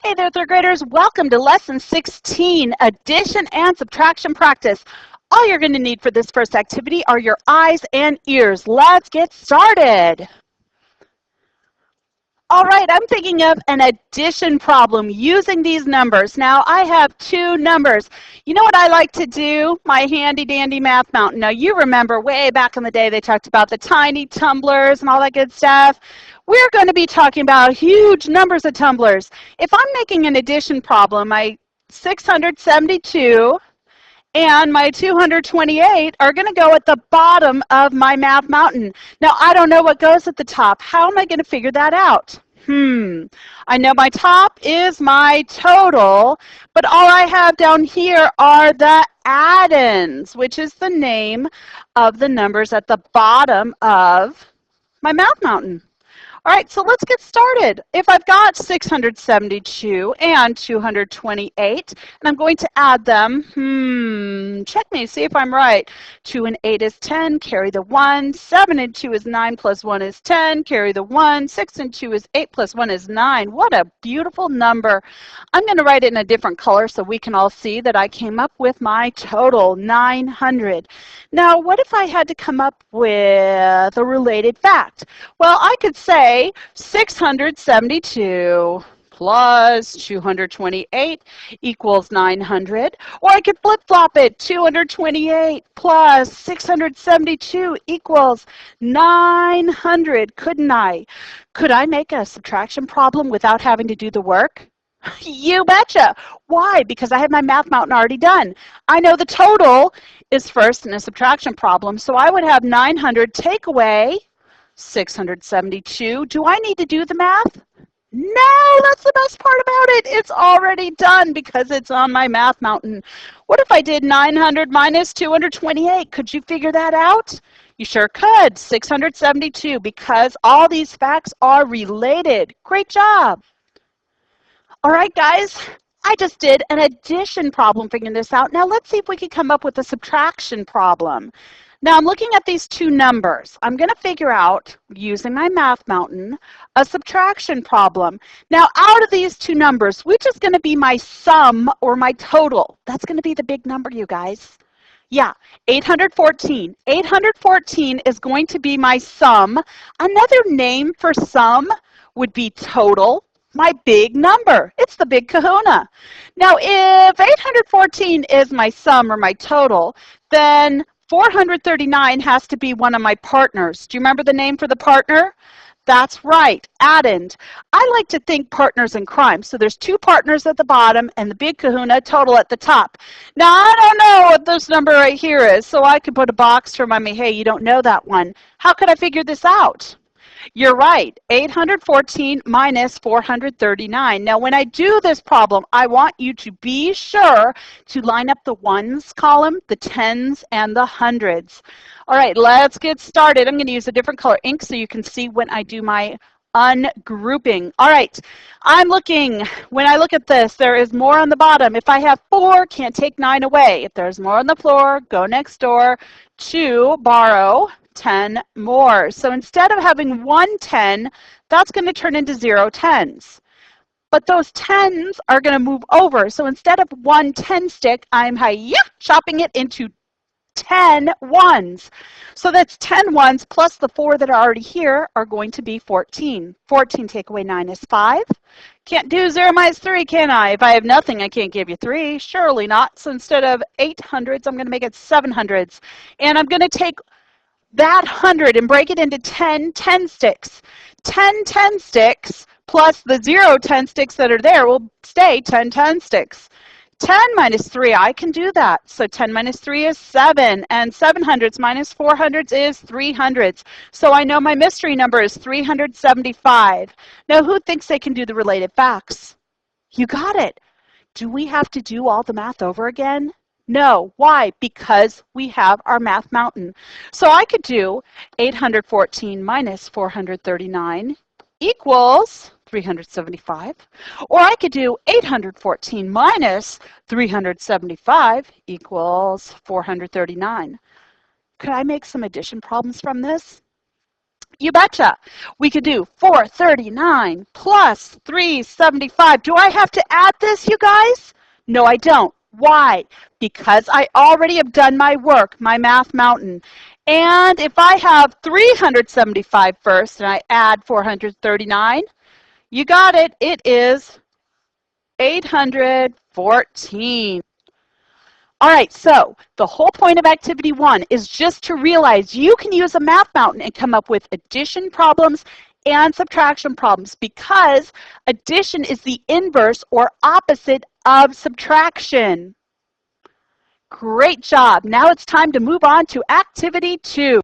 Hey there, third graders. Welcome to Lesson 16, Addition and Subtraction Practice. All you're going to need for this first activity are your eyes and ears. Let's get started. All right, I'm thinking of an addition problem using these numbers. Now, I have two numbers. You know what I like to do? My handy-dandy Math Mountain. Now, you remember way back in the day they talked about the tiny tumblers and all that good stuff. We're going to be talking about huge numbers of tumblers. If I'm making an addition problem, my 672 and my 228 are going to go at the bottom of my Math Mountain. Now, I don't know what goes at the top. How am I going to figure that out? I know my top is my total, but all I have down here are the add-ins, which is the name of the numbers at the bottom of my Math Mountain. All right, so let's get started. If I've got 672 and 228, and I'm going to add them, check me, see if I'm right. 2 and 8 is 10, carry the 1. 7 and 2 is 9, plus 1 is 10, carry the 1. 6 and 2 is 8, plus 1 is 9. What a beautiful number. I'm going to write it in a different color so we can all see that I came up with my total, 900. Now, what if I had to come up with a related fact? Well, I could say 672 plus 228 equals 900. Or I could flip-flop it. 228 plus 672 equals 900, couldn't I? Could I make a subtraction problem without having to do the work? You betcha. Why? Because I have my Math Mountain already done. I know the total is first in a subtraction problem, so I would have 900 take away 672. Do I need to do the math? No, that's the best part about it. It's already done because it's on my Math Mountain. What if I did 900 minus 228? Could you figure that out? You sure could. 672, because all these facts are related. Great job. All right, guys, I just did an addition problem figuring this out. Now let's see if we can come up with a subtraction problem. Now I'm looking at these two numbers. I'm going to figure out, using my Math Mountain, a subtraction problem. Now out of these two numbers, which is going to be my sum or my total? That's going to be the big number, you guys. Yeah, 814. 814 is going to be my sum. Another name for sum would be total. My big number. It's the big kahuna. Now, if 814 is my sum or my total, then 439 has to be one of my partners. Do you remember the name for the partner? That's right, addend. I like to think partners in crime. So there's two partners at the bottom and the big kahuna total at the top. Now, I don't know what this number right here is, so I could put a box to remind me, hey, you don't know that one. How could I figure this out? You're right, 814 minus 439. Now, when I do this problem, I want you to be sure to line up the ones column, the tens, and the hundreds. All right, let's get started. I'm going to use a different color ink so you can see when I do my ungrouping. All right, when I look at this, there is more on the bottom. If I have 4, can't take 9 away. If there's more on the floor, go next door to borrow 10 more. So instead of having 1 10, that's going to turn into 0 10s. But those 10s are going to move over. So instead of 1 10 stick, I'm chopping it into 10 ones. So that's 10 ones plus the 4 that are already here are going to be 14. 14 take away 9 is 5. Can't do 0 minus 3, can I? If I have nothing, I can't give you 3. Surely not. So instead of 800s, I'm going to make it 700s. And I'm going to take that 100 and break it into 10 10 sticks. 10 10 sticks plus the 0 10 sticks that are there will stay 10 10 sticks. 10 minus 3, I can do that. So 10 minus 3 is 7, and 700s minus 400s is 300s. So I know my mystery number is 375. Now, who thinks they can do the related facts? You got it. Do we have to do all the math over again? No. Why? Because we have our Math Mountain. So I could do 814 minus 439 equals 375. Or I could do 814 minus 375 equals 439. Could I make some addition problems from this? You betcha. We could do 439 plus 375. Do I have to add this, you guys? No, I don't. Why? Because I already have done my work, my math mountain. And if I have 375 first and I add 439, you got it. It is 814. All right, so the whole point of activity 1 is just to realize you can use a math mountain and come up with addition problems and subtraction problems because addition is the inverse or opposite of subtraction. Great job. Now it's time to move on to activity 2.